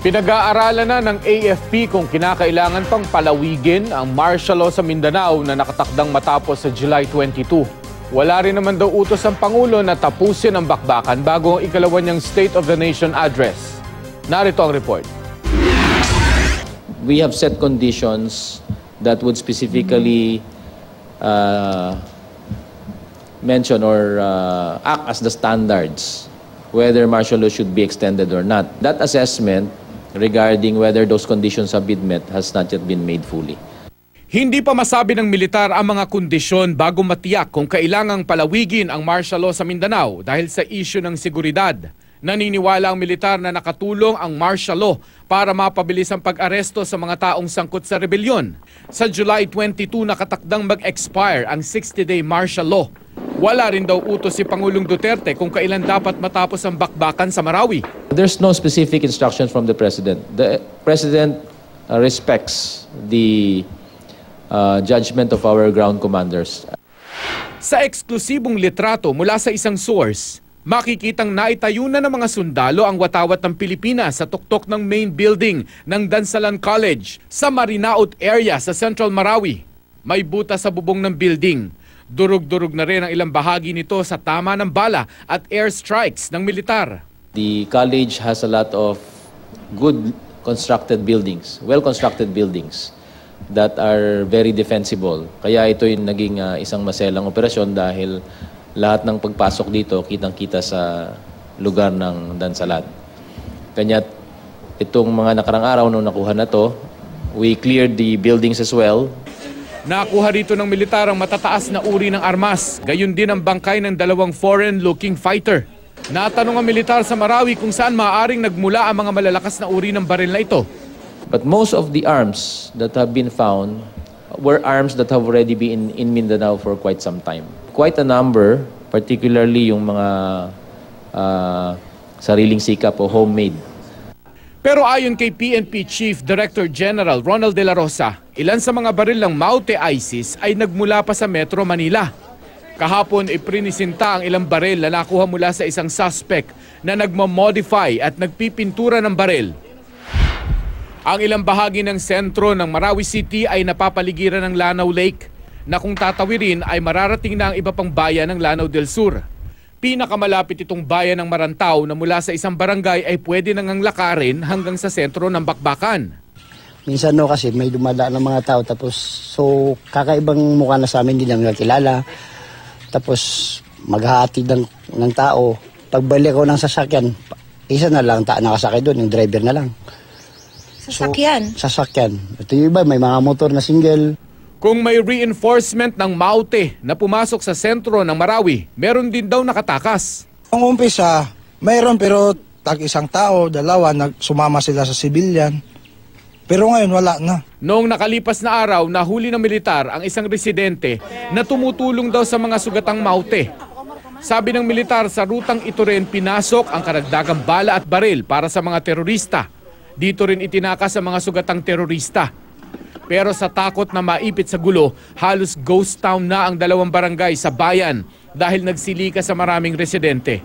Pinag-aaralan na ng AFP kung kinakailangan pang palawigin ang martial law sa Mindanao na nakatakdang matapos sa July 22. Wala rin naman daw utos ang Pangulo na tapusin ang bakbakan bago ang ikalawa niyang State of the Nation address. Narito ang report. We have set conditions that would specifically mention or act as the standards whether martial law should be extended or not. That assessment regarding whether those conditions have been met has not yet been made fully. Hindi pa masabi ng militar ang mga kondisyon bago matiyak kung kailangang palawigin ang martial law sa Mindanao dahil sa issue ng seguridad. Naniniwala ang militar na nakatulong ang martial law para mapabilis ang pag-aresto sa mga taong sangkot sa rebelyon. Sa July 22 nakatakdang mag-expire ang 60-day martial law. Wala rin daw utos si Pangulong Duterte kung kailan dapat matapos ang bakbakan sa Marawi. There's no specific instructions from the President. The President respects the judgment of our ground commanders. Sa eksklusibong litrato mula sa isang source, makikitang naitayo na ng mga sundalo ang watawat ng Pilipinas sa tuktok ng main building ng Dansalan College sa Marinaot area sa Central Marawi. May butas sa bubong ng building. Durug-durug na rin ang ilang bahagi nito sa tama ng bala at air strikes ng militar. The college has a lot of good constructed buildings, well-constructed buildings that are very defensible. Kaya ito yung naging isang maselang operasyon dahil lahat ng pagpasok dito kitang-kita sa lugar ng Dansalan. Kanya itong mga nakarang araw nung nakuha na to, we cleared the buildings as well. Nakuha rito ng militar ang matataas na uri ng armas, gayon din ang bangkay ng dalawang foreign-looking fighter. Natanong ang militar sa Marawi kung saan maaaring nagmula ang mga malalakas na uri ng baril na ito. But most of the arms that have been found were arms that have already been in Mindanao for quite some time. Quite a number, particularly yung mga sariling sikap o homemade. Pero ayon kay PNP Chief Director General Ronald De La Rosa, ilan sa mga baril ng Maute ISIS ay nagmula pa sa Metro Manila. Kahapon iprinisinta ang ilang baril na nakuha mula sa isang suspect na nagmamodify at nagpipintura ng baril. Ang ilang bahagi ng sentro ng Marawi City ay napapaligiran ng Lanao Lake na kung tatawirin ay mararating na ang iba pang bayan ng Lanao del Sur. Pinakamalapit itong bayan ng Marantao na mula sa isang barangay ay pwede nang lakarin hanggang sa sentro ng bakbakan. Minsan kasi may dumadaan ng mga tao tapos kakaibang mukha na sa amin, hindi namin kilala. Tapos maghahatid ng tao. Pagbalik ko ng sasakyan, isa na lang nakasakay doon, yung driver na lang. Sasakyan? Sasakyan. Ito yung iba, may mga motor na single. Kung may reinforcement ng Maute na pumasok sa sentro ng Marawi, meron din daw nakatakas. Ang umpisa, mayroon pero tag-isang tao, dalawa, sumama sila sa civilian. Pero ngayon wala na. Noong nakalipas na araw, nahuli ng militar ang isang residente na tumutulong daw sa mga sugatang Maute. Sabi ng militar, sa rutang ito rin pinasok ang karagdagang bala at baril para sa mga terorista. Dito rin itinakas sa mga sugatang terorista. Pero sa takot na maipit sa gulo, halos ghost town na ang dalawang barangay sa bayan dahil nagsilika sa maraming residente.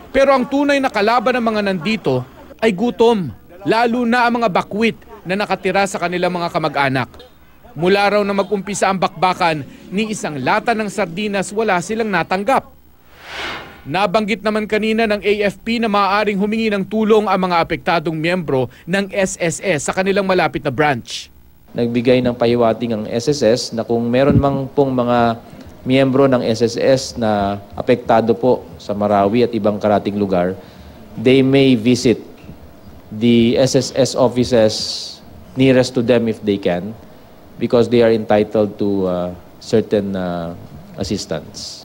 Pero ang tunay na kalaban ng mga nandito ay gutom, lalo na ang mga bakwit na nakatira sa kanilang mga kamag-anak. Mula raw na mag-umpisa ang bakbakan, ni isang lata ng sardinas wala silang natanggap. Nabanggit naman kanina ng AFP na maaaring humingi ng tulong ang mga apektadong miyembro ng SSS sa kanilang malapit na branch. Nagbigay ng pahiwating ang SSS na kung meron mang pong mga miyembro ng SSS na apektado po sa Marawi at ibang karating lugar, they may visit the SSS offices nearest to them if they can because they are entitled to certain assistance.